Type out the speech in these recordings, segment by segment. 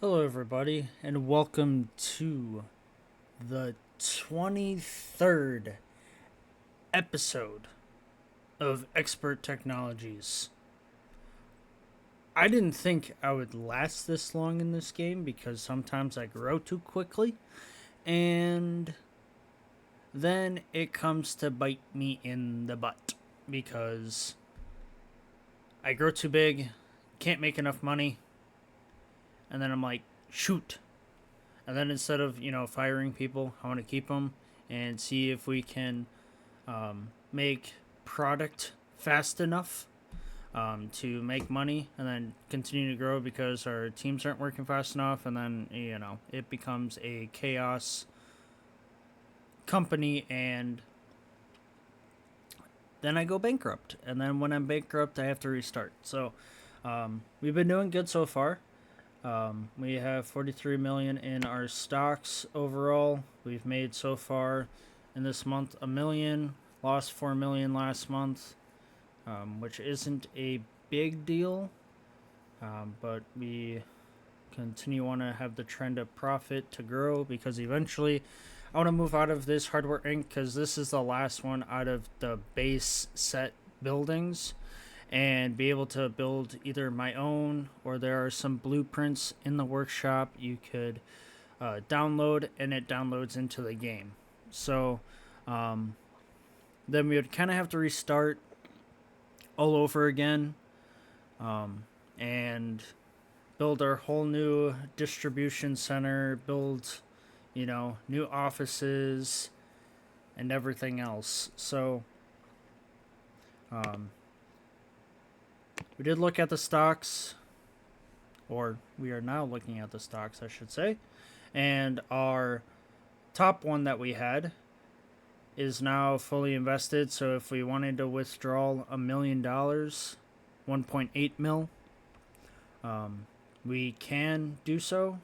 Hello, everybody, and welcome to the 23rd episode of Expert Technologies. I didn't think I would last this long in this game because sometimes I grow too quickly, and then it comes to bite me in the butt because I grow too big, can't make enough money, and then I'm like, shoot. And then instead of, firing people, I want to keep them and see if we can make product fast enough to make money and then continue to grow because our teams aren't working fast enough. And then, it becomes a chaos company. And then I go bankrupt. And then when I'm bankrupt, I have to restart. So we've been doing good so far. We have 43 million in our stocks overall. We've made so far in this month a million, lost 4 million last month, which isn't a big deal, but we continue want to have the trend of profit to grow because eventually I want to move out of this Hardware Inc. because this is the last one out of the base set buildings and be able to build either my own or there are some blueprints in the workshop you could download and it downloads into the game. So um, then we would kind of have to restart all over again and build our whole new distribution center, build, new offices and everything else. So um, we did look at the stocks, or we are now looking at the stocks, I should say. And our top one that we had is now fully invested. So if we wanted to withdraw $1 million, 1.8 mil, we can do so.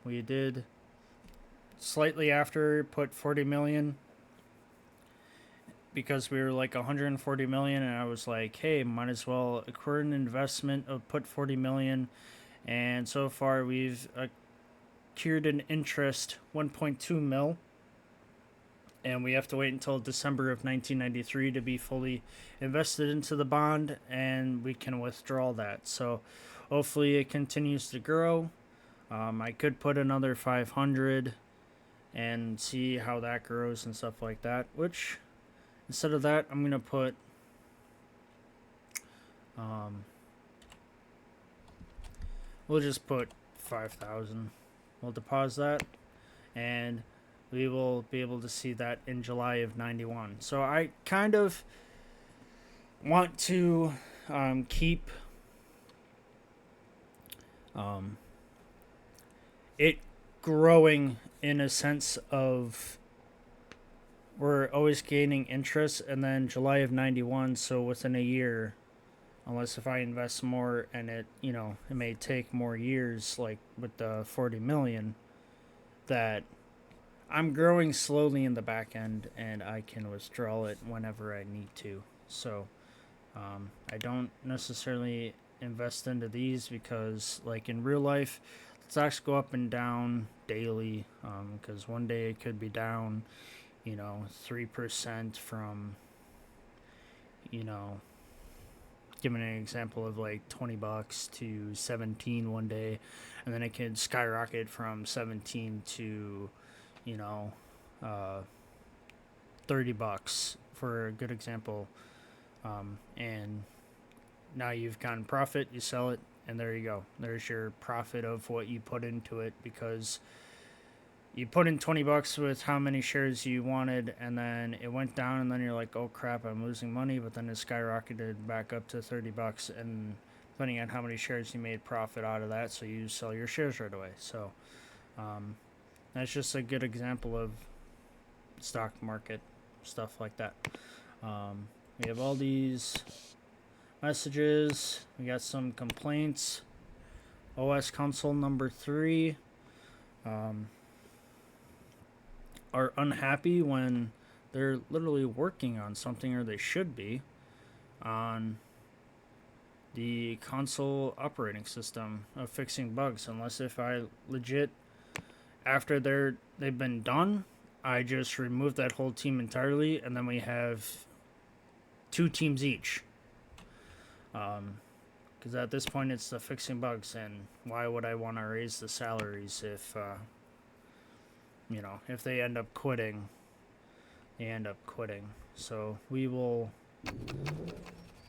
We did slightly after put 40 million because we were like 140 million, and I was like, hey, might as well acquire an investment of put 40 million. And so far we've accrued an interest 1.2 mil, and we have to wait until December of 1993 to be fully invested into the bond, and we can withdraw that. So hopefully it continues to grow. I could put another 500 and see how that grows and stuff like that, which instead of that I'm going to put um, we'll just put 5,000. We'll deposit that, and we will be able to see that in July of 91. So I kind of want to keep um, it growing in a sense of we're always gaining interest, and then July of 91, so within a year, unless if I invest more and it may take more years, like with the 40 million, that I'm growing slowly in the back end and I can withdraw it whenever I need to. So I don't necessarily invest into these because, like in real life, stocks go up and down daily. Because one day it could be down, 3% from, you know, giving an example of like $20 to 17 one day, and then it could skyrocket from 17 to, you know, uh, $30 for a good example. And now you've gotten profit, you sell it, and there you go. There's your profit of what you put into it because you put in $20 with how many shares you wanted, and then it went down, and then you're like, oh crap, I'm losing money, but then it skyrocketed back up to $30, and depending on how many shares you made profit out of that, so you sell your shares right away. So that's just a good example of stock market stuff like that. We have all these messages. We got some complaints. OS console number 3 are unhappy when they're literally working on something, or they should be, on the console operating system of fixing bugs, unless if I legit, after they've been done, I just remove that whole team entirely, and then we have 2 teams each. Because at this point it's the fixing bugs, and why would I want to raise the salaries if, if they end up quitting, they end up quitting. So we will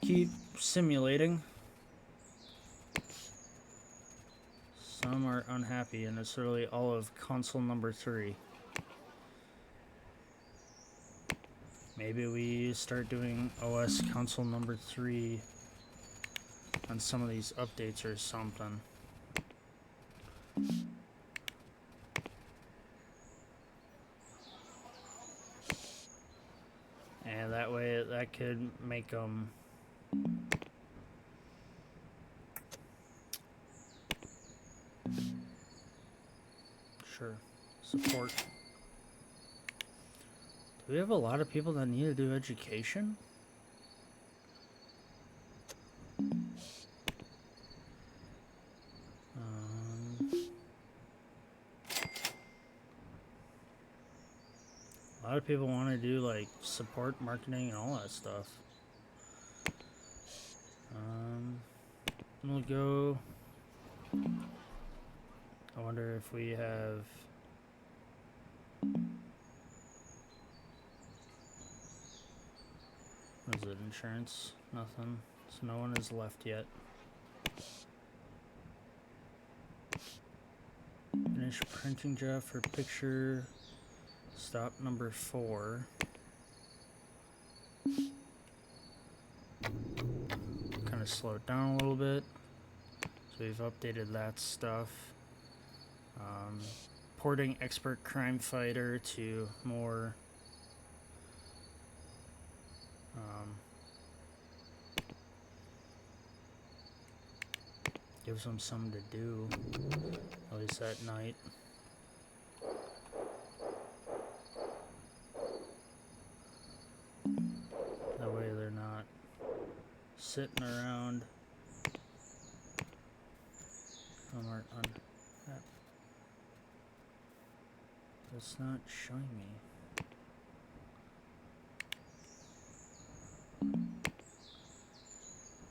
keep simulating. Some are unhappy, and it's really all of console number 3. Maybe we start doing OS console number 3 on some of these updates or something. And that way, that could make them sure support. Do we have a lot of people that need to do education? A lot of people want to do like support, marketing, and all that stuff. We'll go. I wonder if we have. What is it? Insurance? Nothing. So no one is left yet. Finish printing job for picture. Stop number 4. Kind of slow it down a little bit. So we've updated that stuff. Porting expert crime fighter to more gives them something to do, at least at night. That way they're not sitting around. That's not showing me.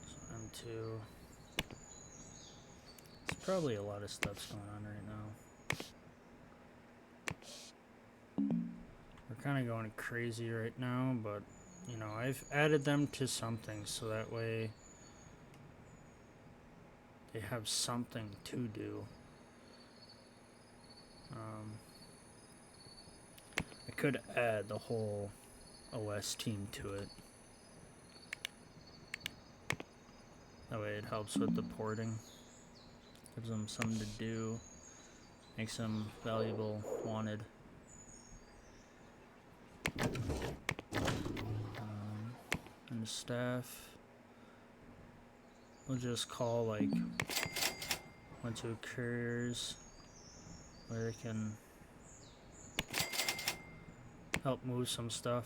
So M2. There's probably a lot of stuff's going on right now. We're kind of going crazy right now, but I've added them to something so that way they have something to do. I could add the whole OS team to it. That way it helps with the porting. Gives them something to do. Makes them valuable, wanted. And the staff. We'll just call like 1, 2 couriers where they can help move some stuff.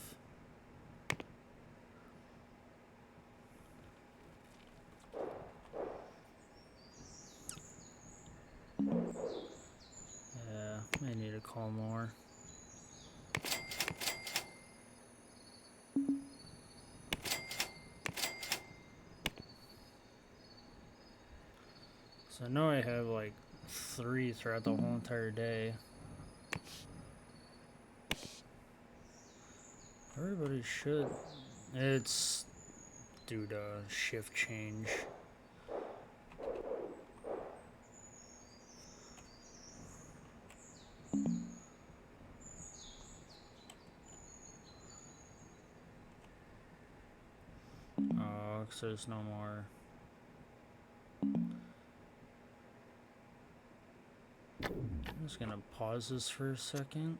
Yeah, may need to call more. So I know I have like 3 throughout the whole entire day. Everybody should. It's due to shift change. Oh, because there's no more. I'm just gonna pause this for a second.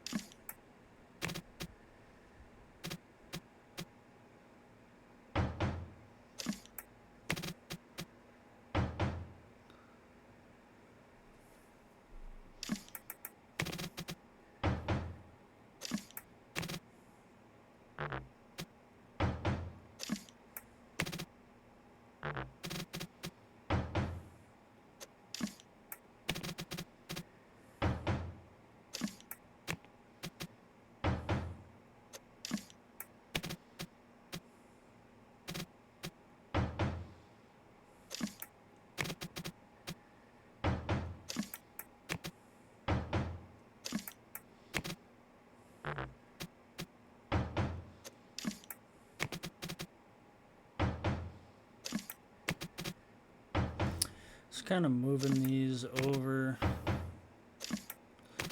Just kind of moving these over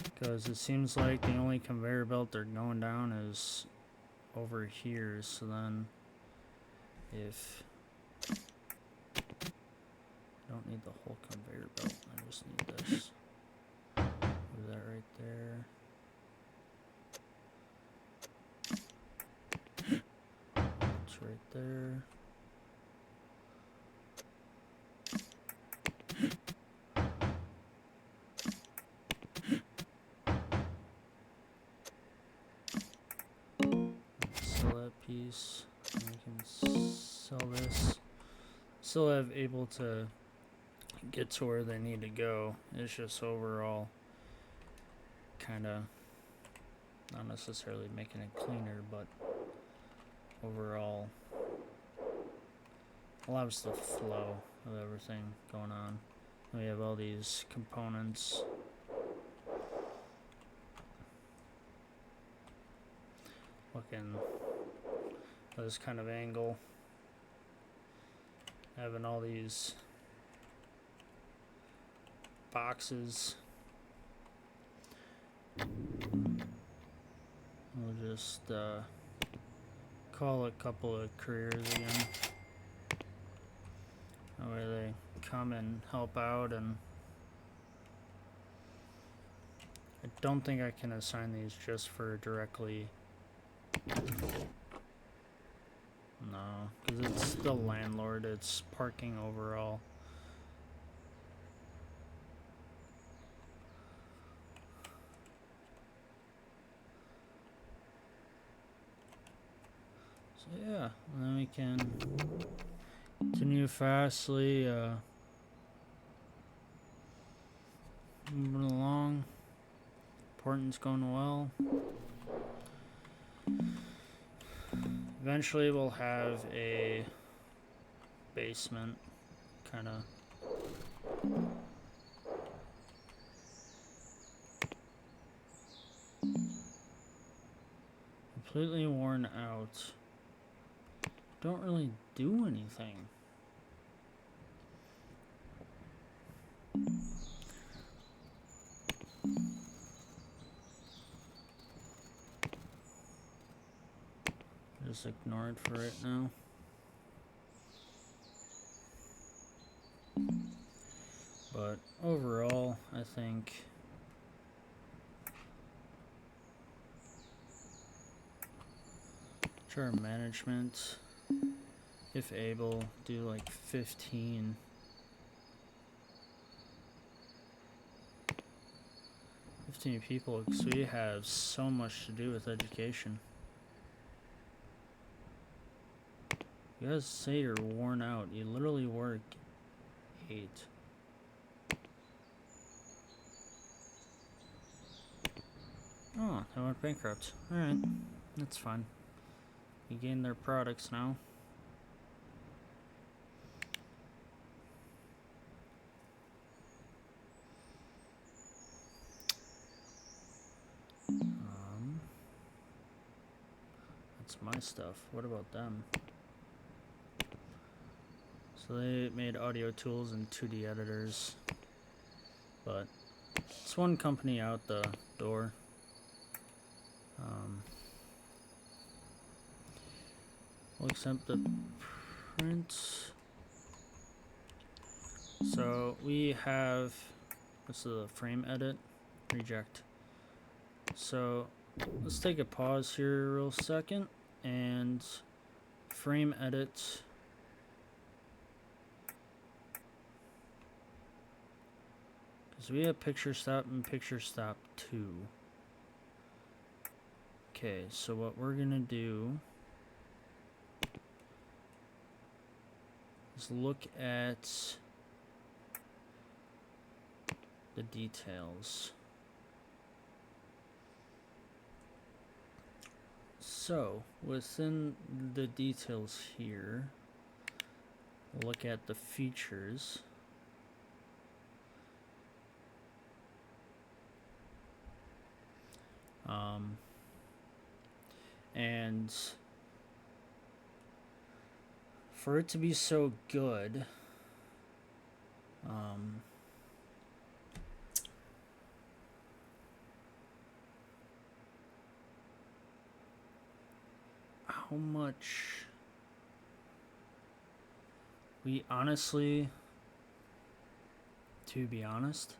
because it seems like the only conveyor belt they're going down is over here. So then if I don't need the whole conveyor belt, I just need this. Move that right there. It's right there. Sell that piece. And we can sell this. Still have able to get to where they need to go. It's just overall kind of not necessarily making it cleaner, but overall allows the flow of everything going on. We have all these components. Looking at this kind of angle. Having all these boxes. We'll just call a couple of careers again. That way they come and help out, and I don't think I can assign these just for directly. No, because it's the landlord, it's parking overall. So yeah, and then we can continue fastly moving along. Portland's going well. Eventually we'll have a basement, kind of. Completely worn out. Don't really do anything. Just ignore it for right now. But overall, I think chart management, if able, do like 15. 15 people, because we have so much to do with education. You guys say you're worn out. You literally work 8. Oh, they went bankrupt. Alright, that's fine. You gain their products now. That's my stuff. What about them? So they made audio tools and 2D editors, but it's one company out the door. We'll accept the print. So we have, what's the frame edit? Reject. So let's take a pause here real second and frame edit. Because we have picture stop and picture stop 2. Okay, so what we're gonna do is look at the details. So within the details here, look at the features. And for it to be so good, How much we honestly, to be honest,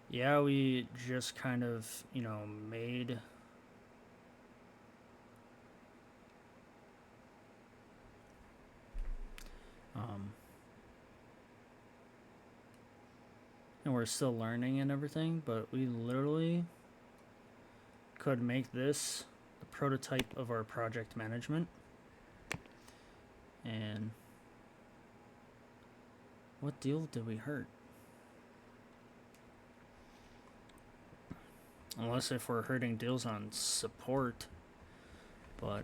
yeah, we just kind of, made and we're still learning and everything, but we literally could make this the prototype of our project management. And what deal did we hurt? Unless if we're hurting deals on support, but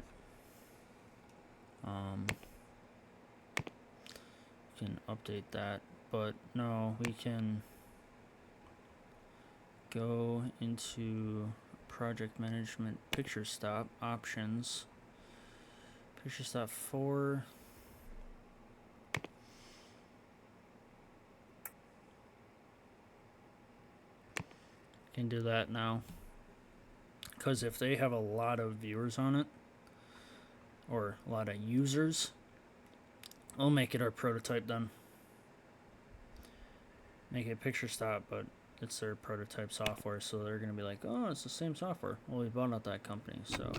can update that. But no, we can go into project management picture stop options. Picture stop 4. Can do that now. Because if they have a lot of viewers on it, or a lot of users, we'll make it our prototype then. Make it picture stop, but it's their prototype software, so they're going to be like, oh, it's the same software. Well, we bought out that company, so.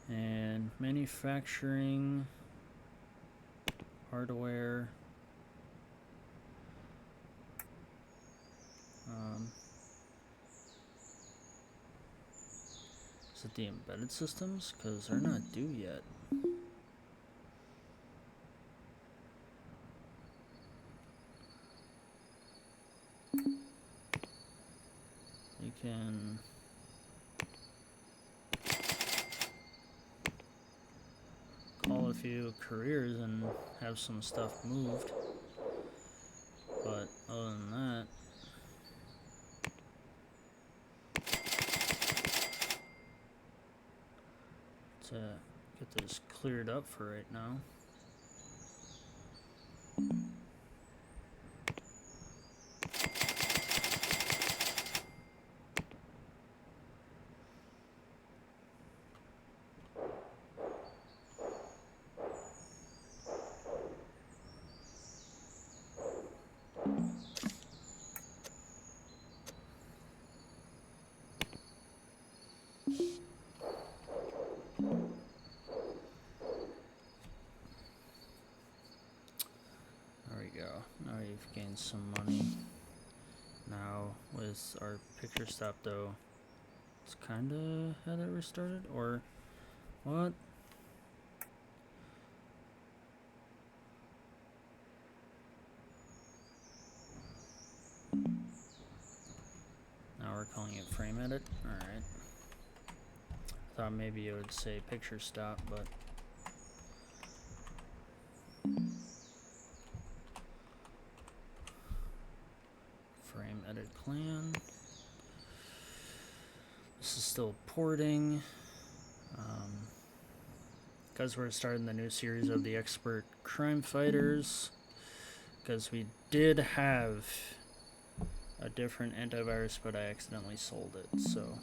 And manufacturing, hardware. Is it the embedded systems? Because they're not due yet. You can call a few careers and have some stuff moved. But other than that, to get this cleared up for right now. Now you've gained some money. Now with our picture stop though, it's kinda had it restarted, or what? Now we're calling it frame edit. Alright. Thought maybe it would say picture stop, but frame edit clan. This is still porting. Because we're starting the new series of the expert crime fighters. Because we did have a different antivirus, but I accidentally sold it. So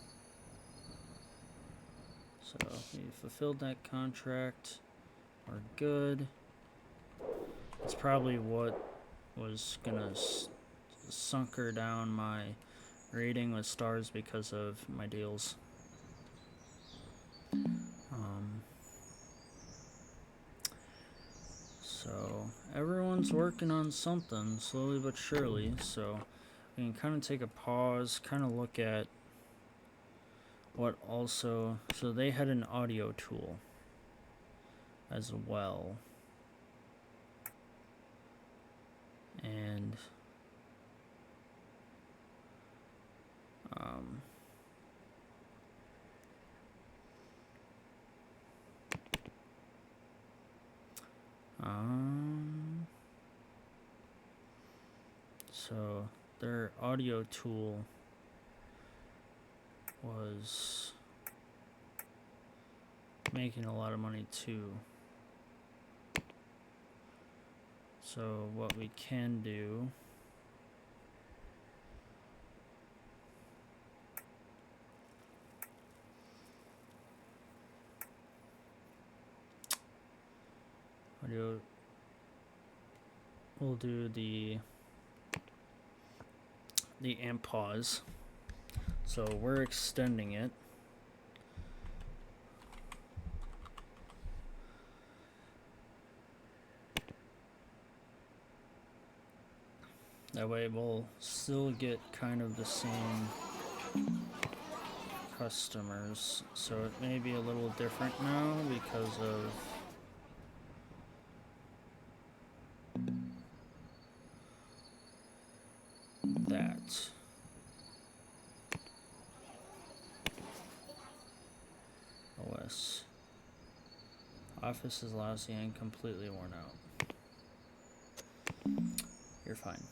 we fulfilled that contract. We're good. It's probably what was gonna sunker down my rating with stars because of my deals. So everyone's working on something slowly but surely, so we can kind of take a pause, kind of look at what also, so they had an audio tool as well, and so their audio tool was making a lot of money too. So what we can do, we'll do the amp pause. So we're extending it. That way we'll still get kind of the same customers. So it may be a little different now because of that. OS. Office is lousy and completely worn out. You're fine.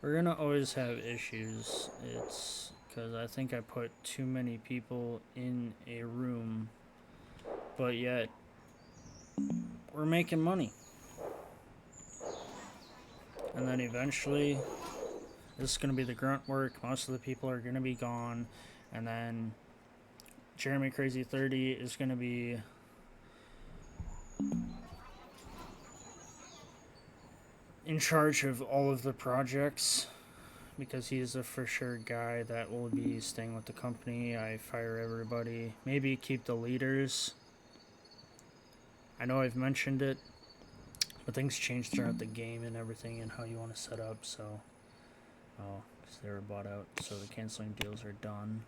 We're gonna always have issues. It's because I think I put too many people in a room, but yet we're making money. And then eventually, this is gonna be the grunt work. Most of the people are gonna be gone, and then Jeremy Crazy 30 is gonna be in charge of all of the projects because he's a for sure guy that will be staying with the company. I fire everybody, maybe keep the leaders. I know I've mentioned it, but things change throughout the game and everything and how you want to set up. So, because they were bought out, so the canceling deals are done.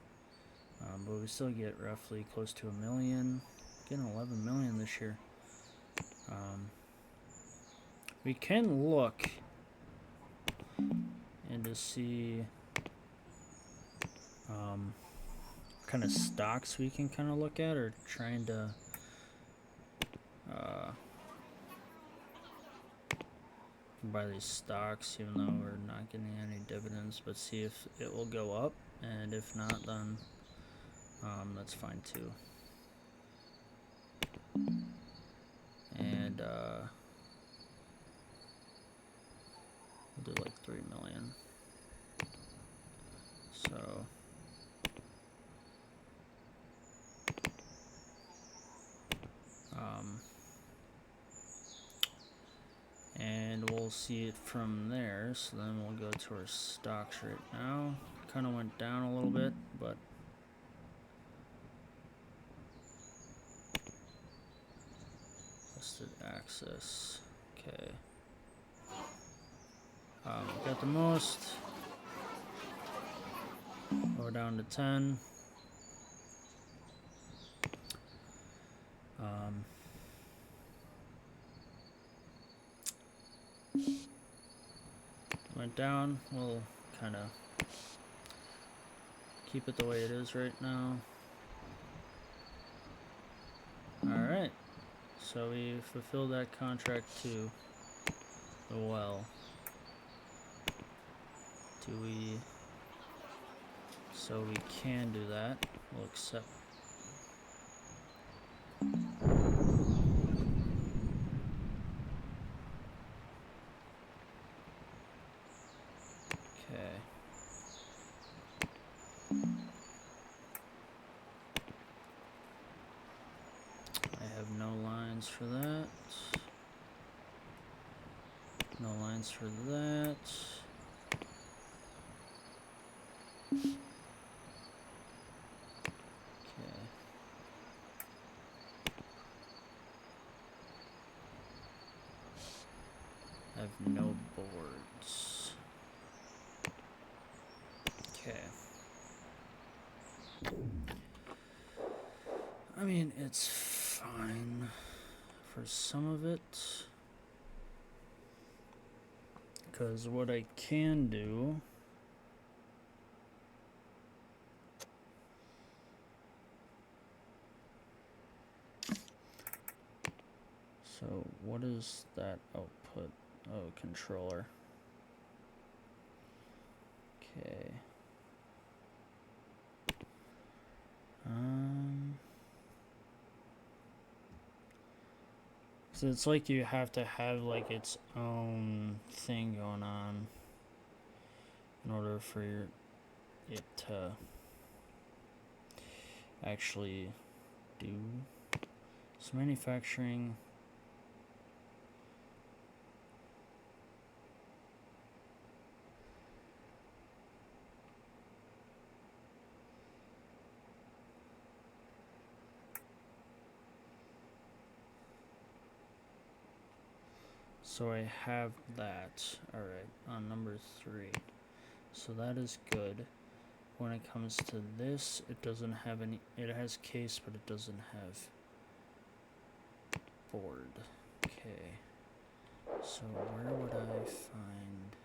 But we still get roughly close to $1 million, getting 11 million this year. We can look and to see kind of stocks we can kind of look at, or trying to buy these stocks even though we're not getting any dividends, but see if it will go up, and if not, then that's fine too. And we'll do like 3 million. So and we'll see it from there. So then we'll go to our stocks right now. Kind of went down a little bit, but listed access. Okay. We got the most. Go down to 10. Went down. We'll kind of keep it the way it is right now. Alright. So we fulfilled that contract too. Well. Do we... So we can do that. We'll accept. Okay. I have no lines for that. No lines for that. I have no boards. Okay. I mean, it's fine for some of it. Because what I can do... So, what is that output? Oh, controller. Okay. So it's like you have to have like its own thing going on in order for it to actually do. So manufacturing. So I have that. Alright, on number 3. So that is good. When it comes to this, it doesn't have any. It has case, but it doesn't have board. Okay. So where would I find?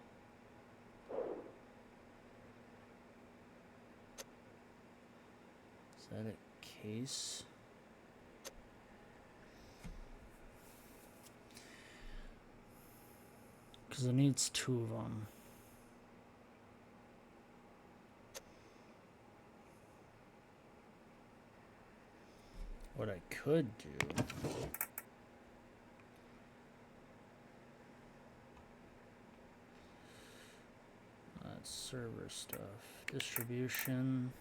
Is that a case? Because it needs 2 of them. What I could do. That's server stuff. Distribution.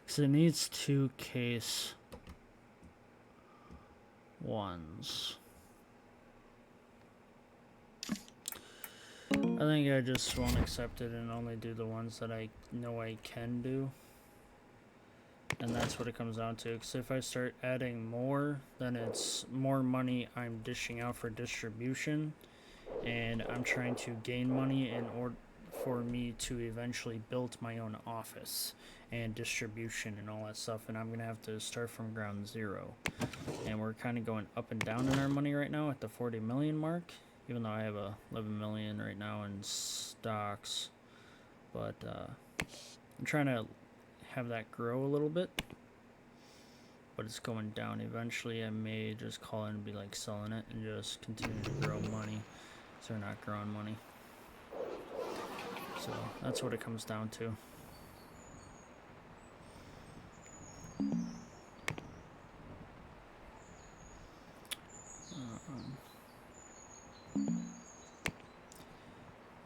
So it needs 2 case ones. I think I just won't accept it and only do the ones that I know I can do. And that's what it comes down to. Because if I start adding more, then it's more money I'm dishing out for distribution. And I'm trying to gain money in order for me to eventually build my own office and distribution and all that stuff. And I'm going to have to start from ground zero. And we're kind of going up and down in our money right now at the 40 million mark. Even though I have 11 million right now in stocks. But I'm trying to have that grow a little bit. But it's going down. Eventually I may just call it and be like selling it and just continue to grow money. So they're not growing money. So that's what it comes down to.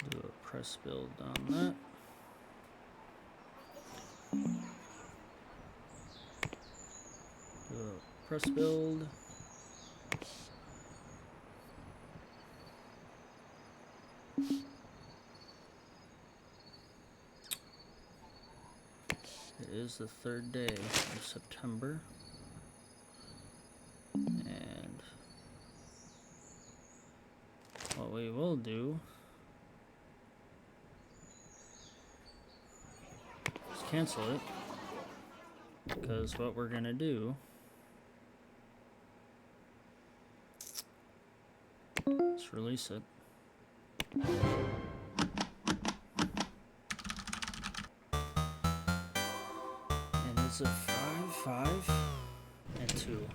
Do a press build on that. Do a press build. It is the 3rd day of September. And what we will do is cancel it. Because what we're going to do is release it. And it's a 5, 5, and 2.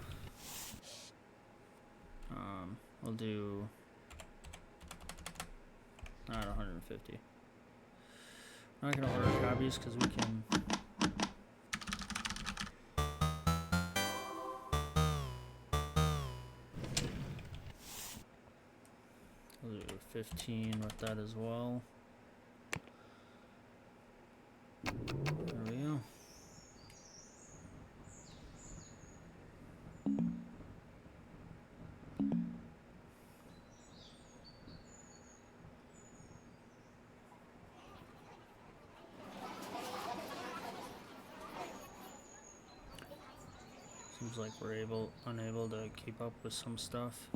We'll do not 150. I'm not going to order copies because we can. We'll do 15 with that as well. There we go. Seems like we're unable to keep up with some stuff.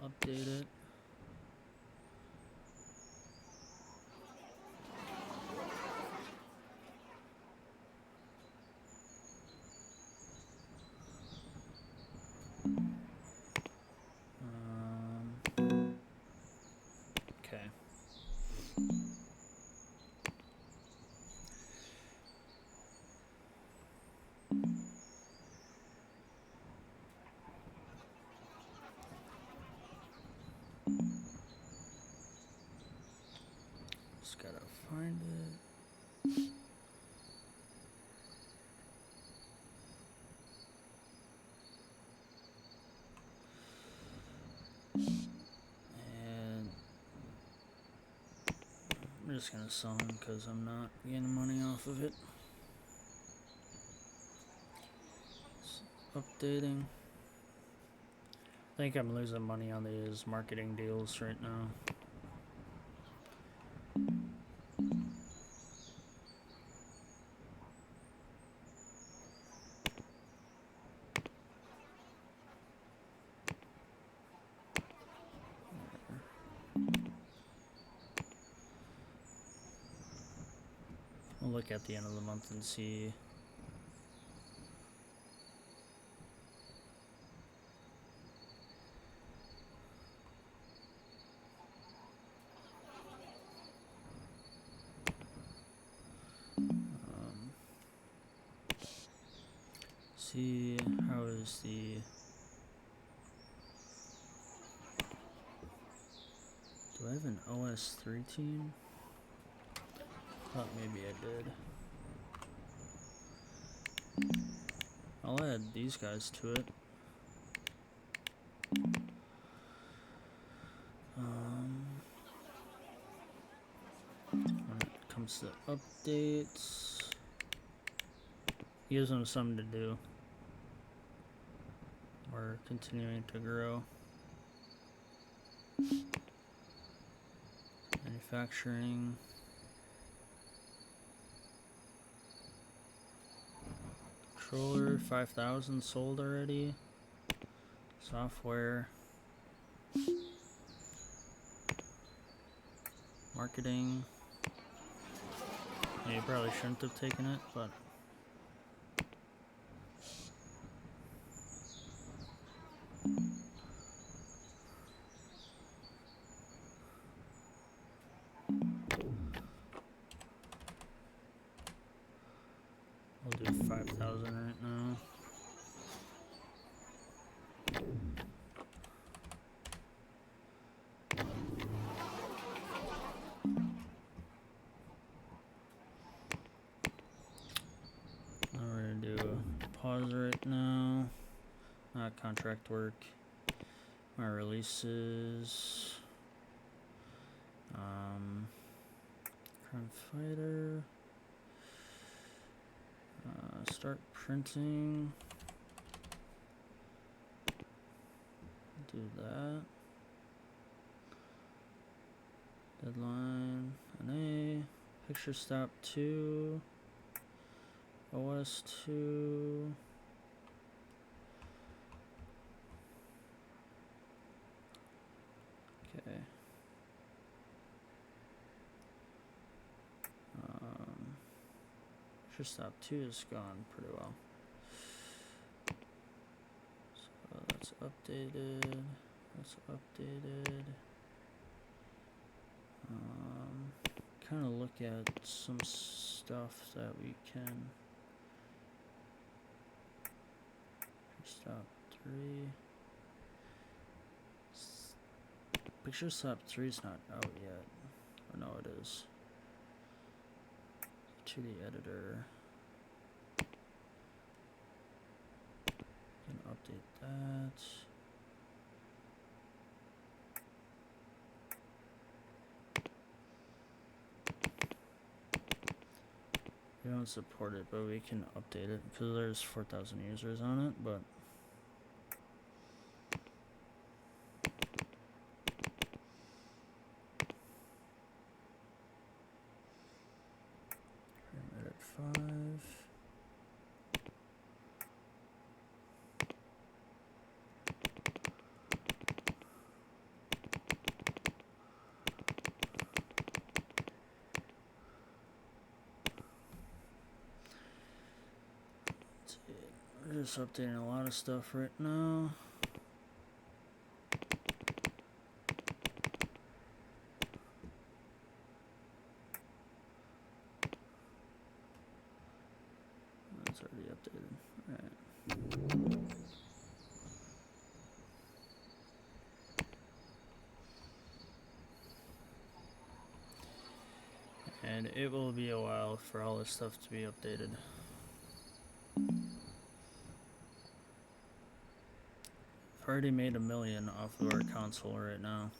Update it. Okay. Just gotta find it. And I'm just gonna sell him because I'm not getting money off of it. Updating. I think I'm losing money on these marketing deals right now. I'll look at the end of the month and see. See how is the. Do I have an OS3 team? Thought maybe I did. I'll add these guys to it. When it comes to updates, gives them something to do. We're continuing to grow. Manufacturing. Controller, 5,000 sold already. Software. Marketing. Yeah, you probably shouldn't have taken it, but we'll do 5,000 right now. Now we're gonna do pause right now. Contract work. My releases. Crime Fighter. Start printing. Do that. Deadline. An A. Picture stop 2. OS 2. Okay. Picture stop 2 is gone pretty well. So that's updated. That's updated. Kind of look at some stuff that we can. Stop 3. Picture stop 3 is not out yet. Oh no, it is. To the editor. Can update that. We don't support it, but we can update it because there's 4,000 users on it, but edit 5. We're just updating a lot of stuff right now. And it will be a while for all this stuff to be updated. I've already made $1 million off of our console right now.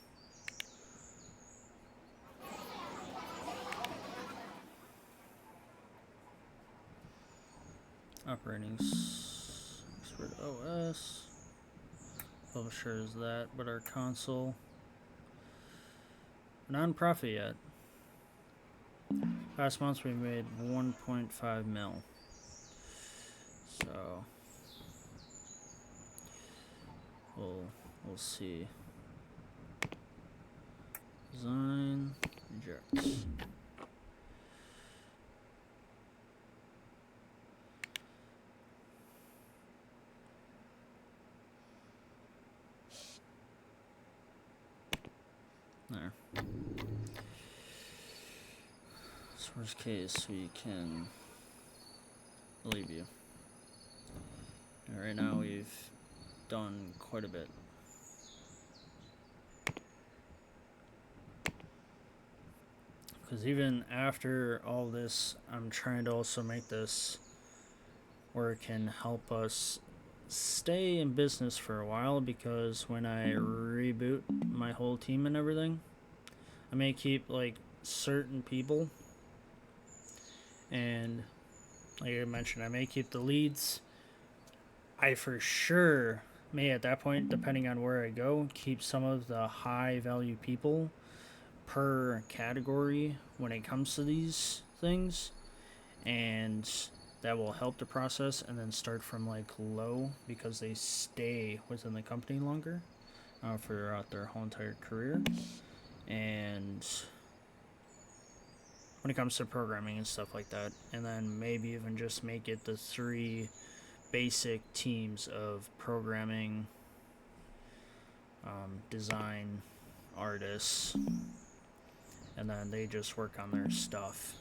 Operating Expert OS. Publisher is that, but our console. Non-profit yet. Last month we made 1.5 mil. So we'll see. Design rejects. There. So worst case, we can leave you. And right now we've done quite a bit. Because even after all this, I'm trying to also make this where it can help us stay in business for a while, because when I reboot my whole team and everything, I may keep like certain people, and like I mentioned, I may keep the leads. I for sure may at that point, depending on where I go, keep some of the high value people per category when it comes to these things, and that will help the process, and then start from like low, because they stay within the company longer throughout their whole entire career. And when it comes to programming and stuff like that, and then maybe even just make it the 3 basic teams of programming, design, artists, and then they just work on their stuff.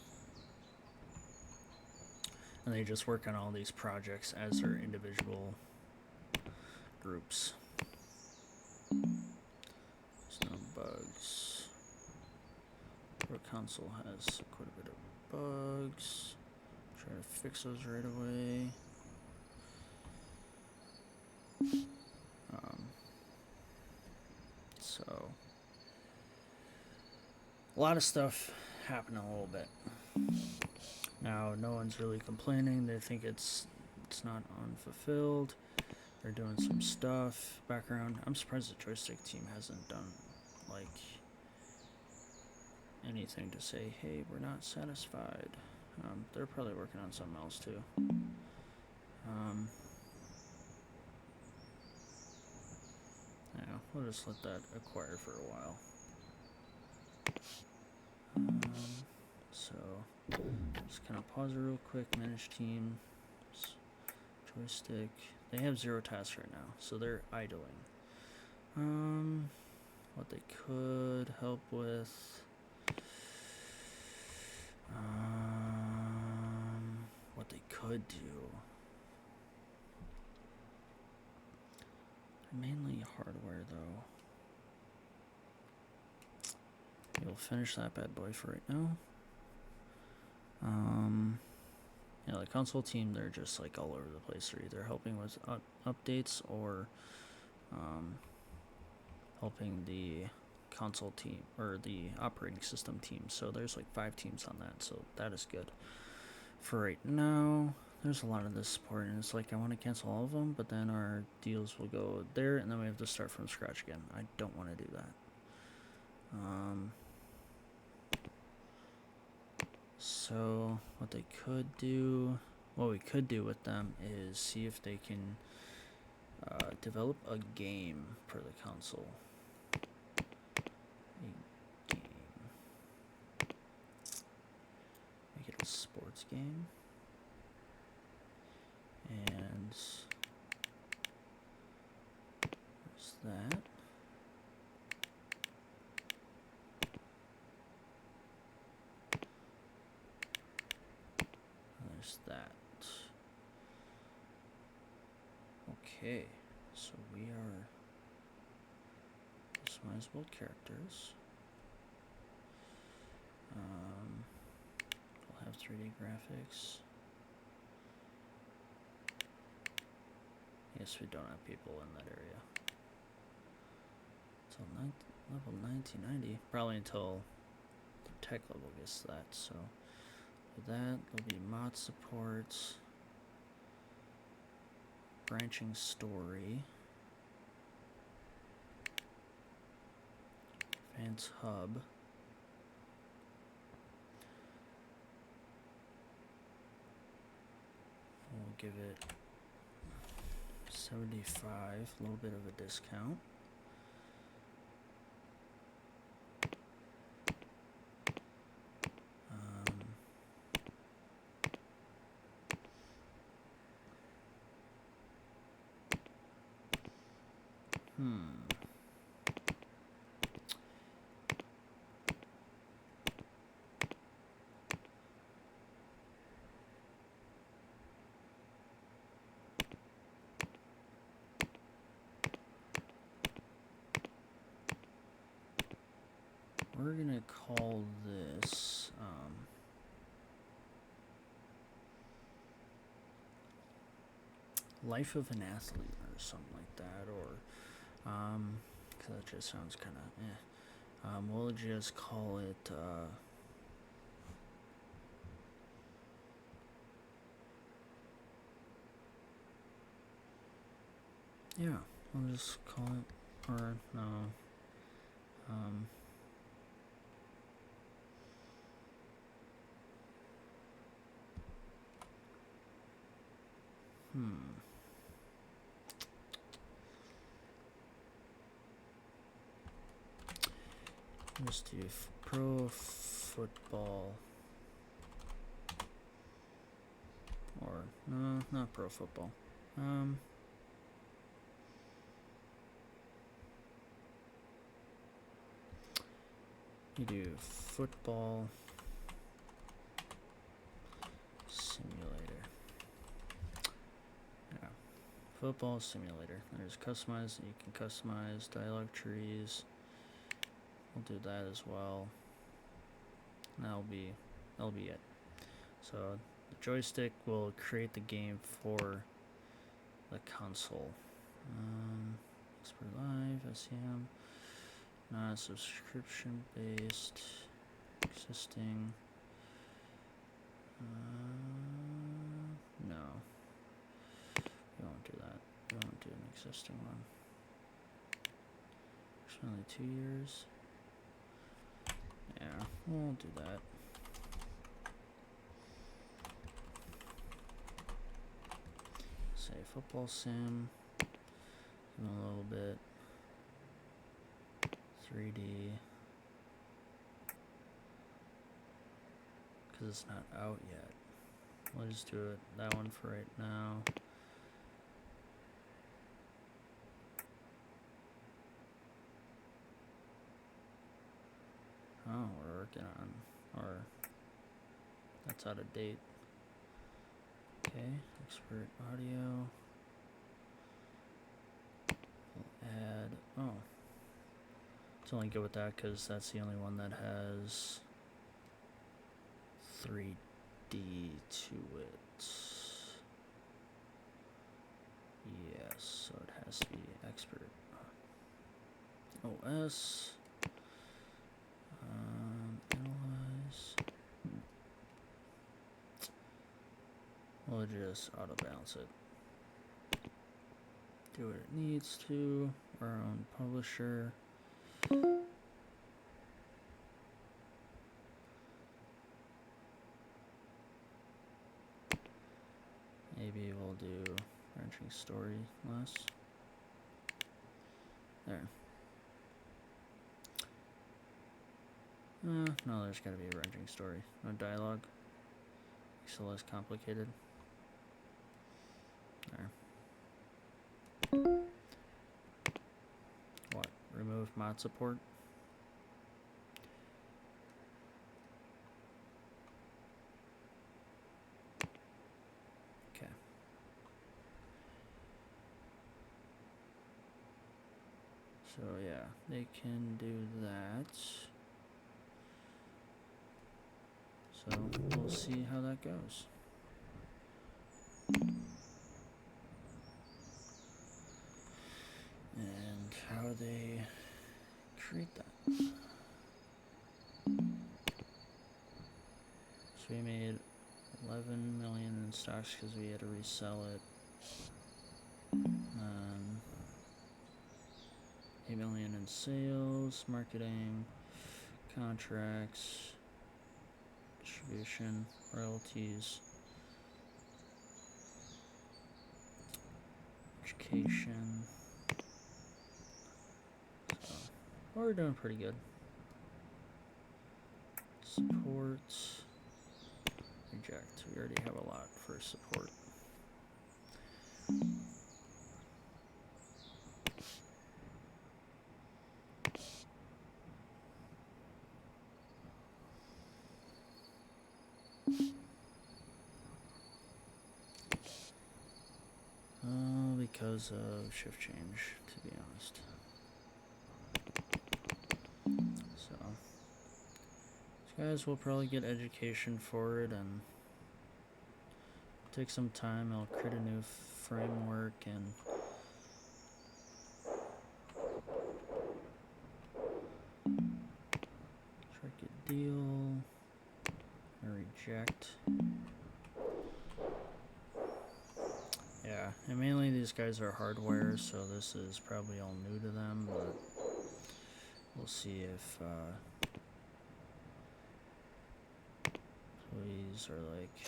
And they just work on all these projects as their individual groups. There's no bugs. Our console has quite a bit of bugs. Try to fix those right away. So a lot of stuff happened a little bit. Now no one's really complaining. They think it's not unfulfilled. They're doing some stuff background. I'm surprised the joystick team hasn't done like anything to say, hey, we're not satisfied. They're probably working on something else too. Yeah, we'll just let that acquire for a while. So just kind of pause it real quick. Manage team, joystick. They have 0 tasks right now, so they're idling. What they could help with. What they could do. They're mainly hardware, though. We'll finish that bad boy for right now. Yeah, the console team, they're just like all over the place. They're either helping with updates or helping the console team or the operating system team. So there's like 5 teams on that, so that is good. For right now, there's a lot of this support, and it's like I want to cancel all of them, but then our deals will go there, and then we have to start from scratch again. I don't want to do that. So what we could do with them is see if they can develop a game for the console. A game. Make it a sports game. And there's that. There's that. Okay, so we are customizable characters. graphics. Yes, we don't have people in that area. Until level 1990. Probably until the tech level gets that. So with that, there'll be mod support, branching story, fans hub. We'll give it 75, a little bit of a discount. We're gonna call this Life of an Athlete or something like that, or cause that just sounds kind of we'll just call it yeah, we'll just call it, or no, let's do pro football, or no, not pro football. You do football simulator. Yeah, football simulator. There's customize. You can customize dialogue trees. We'll do that as well. And that'll be it. So the joystick will create the game for the console. Expert Live, SEM, not subscription based, existing. No, we won't do that. We won't do an existing one. It's only 2 years. Yeah, we'll do that. Say football sim. A little bit. 3D. Because it's not out yet. We'll just do it, that one for right now. Oh, we're working on, or that's out of date. Okay, expert audio. We'll add, oh, it's only good with that because that's the only one that has 3D to it. Yes, so it has to be expert. OS. Analyze. We'll just auto balance it. Do what it needs to. Our own publisher. Maybe we'll do branching story less. There. No, there's gotta be a branching story. No dialogue. Makes it less complicated. There. What? Remove mod support? Okay. So yeah, they can do that. So we'll see how that goes. And how they create that. So we made 11 million in stocks because we had to resell it. 8 million in sales, marketing, contracts, distribution, royalties, education. So we're doing pretty good. Support, reject. We already have a lot for support. Because of shift change, to be honest. So, these guys will probably get education for it and take some time. I'll create a new framework and strike a deal or reject. Yeah, and mainly these guys are hardware, so this is probably all new to them, but we'll see if employees are like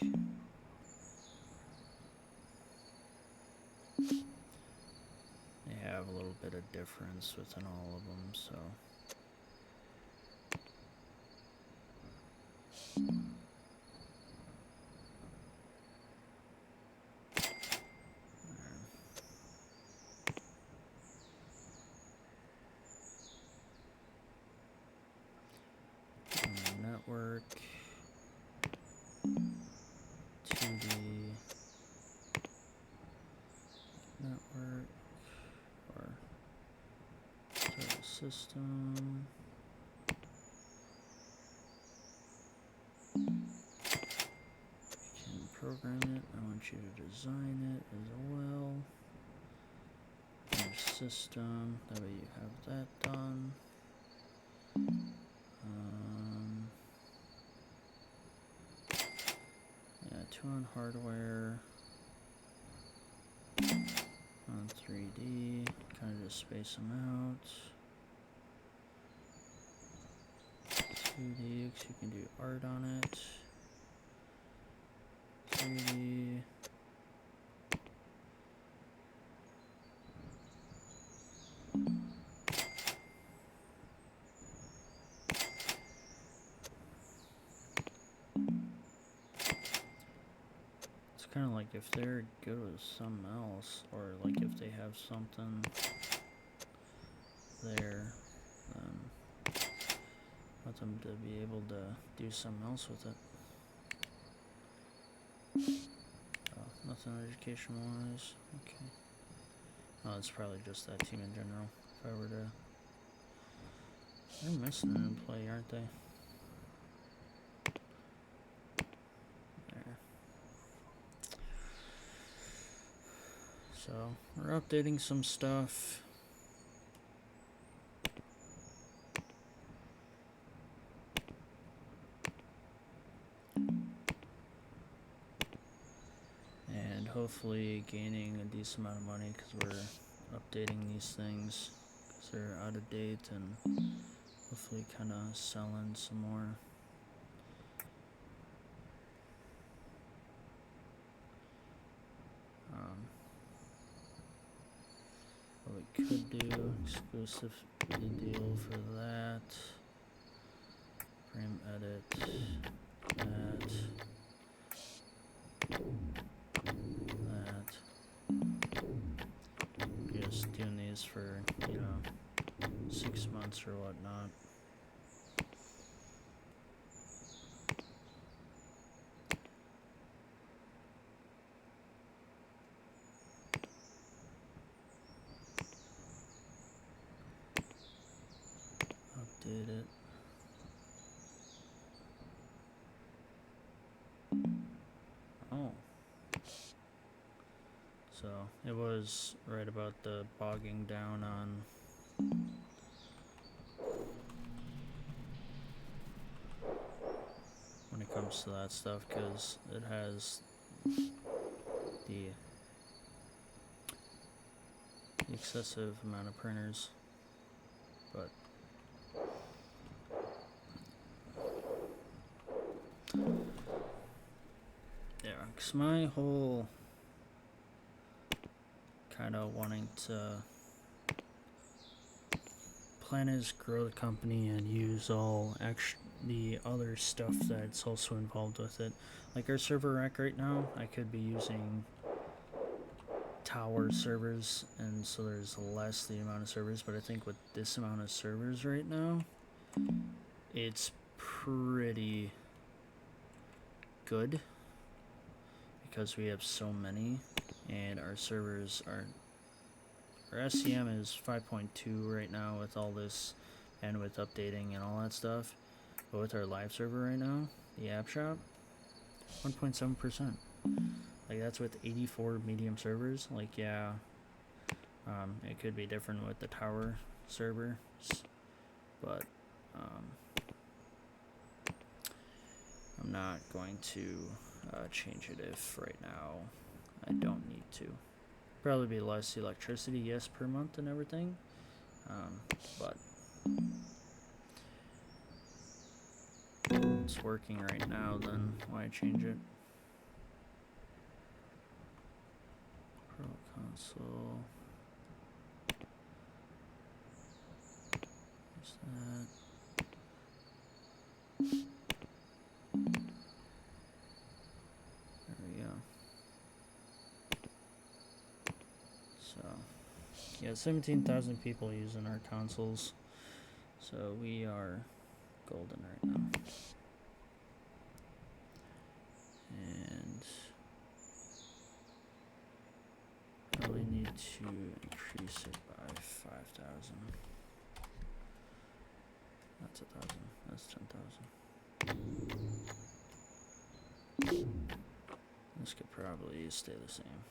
they have a little bit of difference within all of them, so network 2D network or total system. You can program it. I want you to design it as well. Your system, that way you have that done. Yeah, 2 on hardware, on 3D, kind of just space them out. 2D, so you can do art on it. 3D. It's kind of like if they're good with something else, or like if they have something there, then want them to be able to do something else with it. Oh, nothing education wise. Okay. Oh, it's probably just that team in general. If I were to, they're missing an employee, aren't they? There. So we're updating some stuff. And hopefully gaining a decent amount of money because we're updating these things because they're out of date, and hopefully kind of selling some more. What we could do, exclusive deal for that. Frame edit, that. Just doing these for, 6 months or whatnot. Update it. Oh. So it was right about the bogging down on when it comes to that stuff, because it has the excessive amount of printers. But yeah, because my whole kind of wanting to plan is grow the company and use all the other stuff that's also involved with it. Like our server rack right now, I could be using tower servers, and so there's less the amount of servers, but I think with this amount of servers right now, it's pretty good because we have so many, and our servers are, our SCM is 5.2 right now with all this bandwidth updating and all that stuff, but with our live server right now, the app shop, 1.7%. Like that's with 84 medium servers. Like yeah, it could be different with the tower servers, but I'm not going to change it if right now I don't need to. Probably be less electricity, yes, per month and everything, but it's working right now, then why change it? Pro console. What's that? There we go. So, yeah, 17,000 people using our consoles. So we are golden right now. And probably need to increase it by 5,000. That's 1,000. That's 10,000. This could probably stay the same.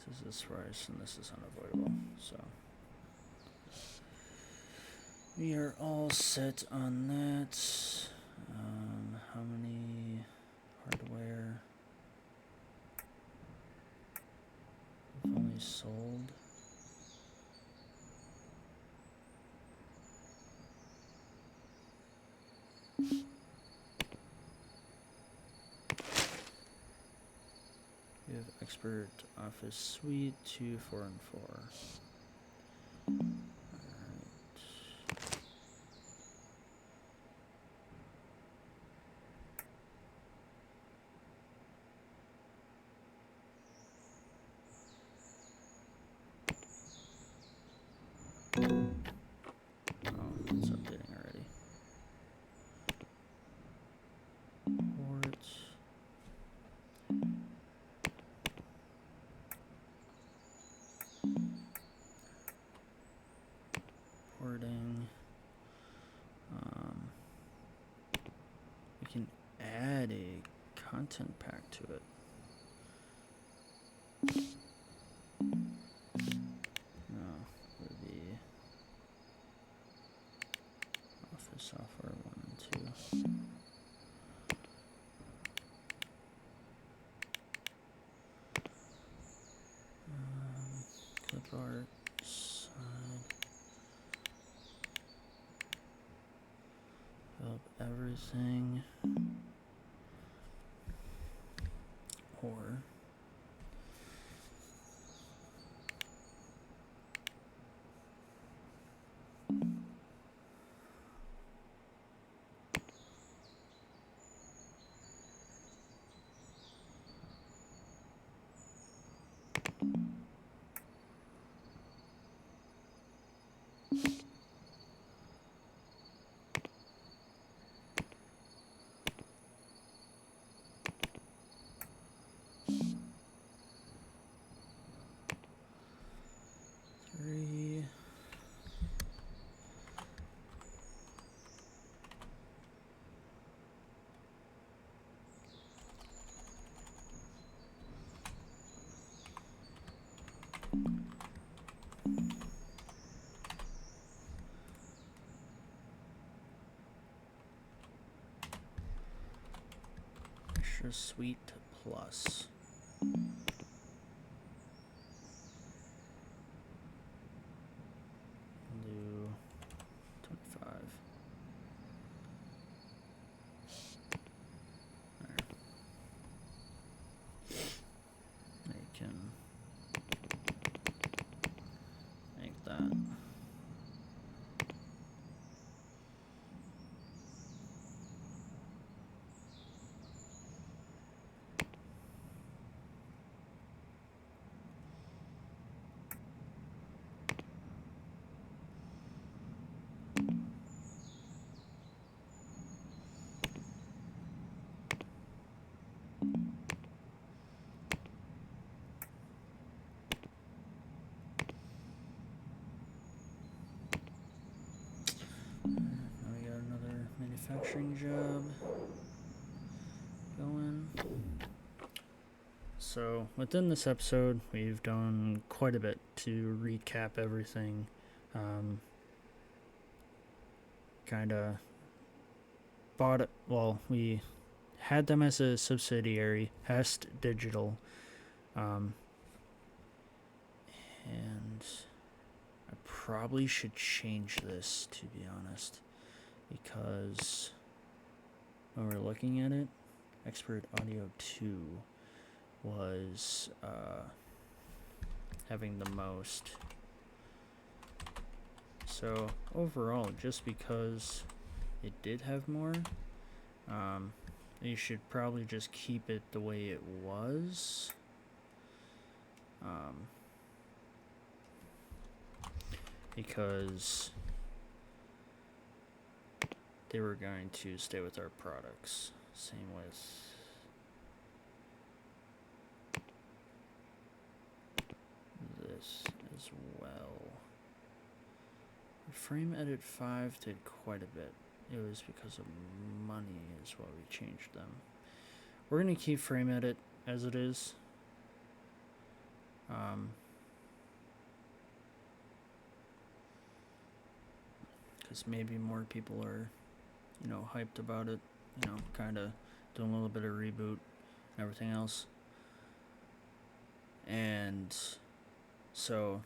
This is price and this is unavoidable. So we are all set on that. How many hardware? We've only sold. We have Expert Office Suite 2, 4, and 4. Oh, it's updating already. Port. Porting. We can add a content pack to it. No, for the Office Software 1 and 2. Clip art side. Help everything. Or Extra Sweet Plus. Do 25. There. I can make that. Now we got another manufacturing job going. So within this episode, we've done quite a bit to recap everything. Kind of bought it. Well, we had them as a subsidiary, Hest Digital, and I probably should change this, to be honest, because when we're looking at it, Expert Audio 2 was having the most. So overall, just because it did have more, you should probably just keep it the way it was. Because they were going to stay with our products. Same with this as well. Frame Edit 5 did quite a bit. It was because of money is why we changed them. We're going to keep Frame Edit as it is. Because maybe more people are, hyped about it. Kind of doing a little bit of reboot and everything else. And so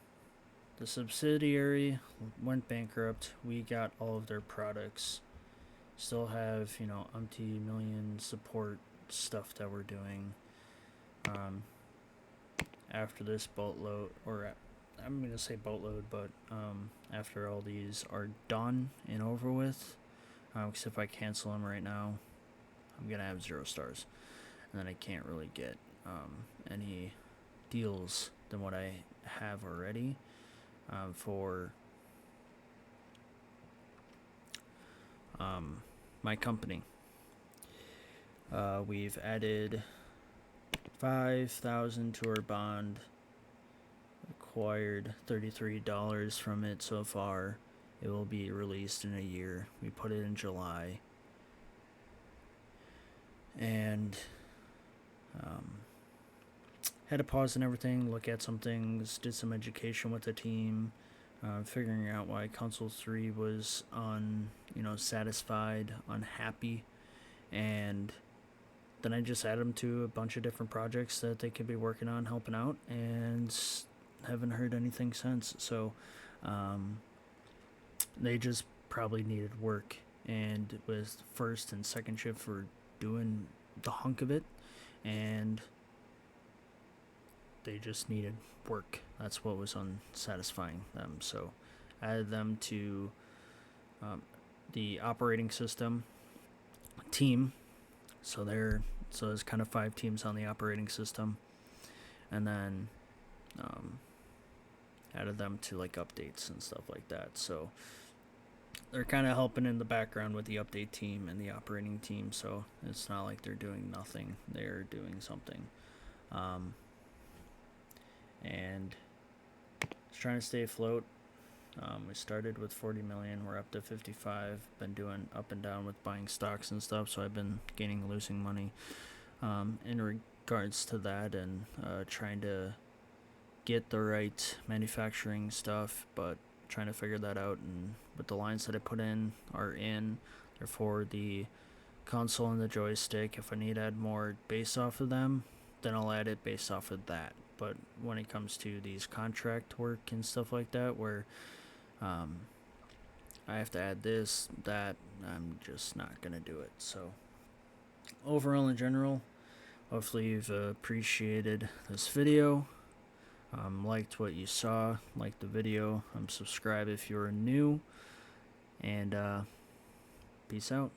the subsidiary went bankrupt. We got all of their products. Still have, umpty million support stuff that we're doing. After this boatload, or I'm going to say boatload, but after all these are done and over with, because if I cancel them right now, I'm going to have 0 stars. And then I can't really get any deals than what I have already for my company. We've added 5,000 to our bond, acquired $33 from it so far. It will be released in a year. We put it in July. And had to pause and everything, look at some things, did some education with the team, figuring out why Council 3 was satisfied, unhappy, and then I just added them to a bunch of different projects that they could be working on, helping out, and haven't heard anything since. So they just probably needed work, and with first and second shift for doing the hunk of it, and they just needed work. That's what was unsatisfying them. So added them to the operating system team. So there's kind of 5 teams on the operating system, and then added them to like updates and stuff like that. So they're kind of helping in the background with the update team and the operating team. So it's not like they're doing nothing; they're doing something. And just trying to stay afloat. We started with 40 million. We're up to 55. Been doing up and down with buying stocks and stuff, so I've been gaining, losing money in regards to that, and trying to get the right manufacturing stuff, but trying to figure that out. And with the lines that I put in are in, they're for the console and the joystick. If I need to add more based off of them, then I'll add it based off of that. But when it comes to these contract work and stuff like that, where I have to add this, that, I'm just not going to do it. So, overall, in general, hopefully you've appreciated this video, liked what you saw, liked the video, subscribe if you're new, and peace out.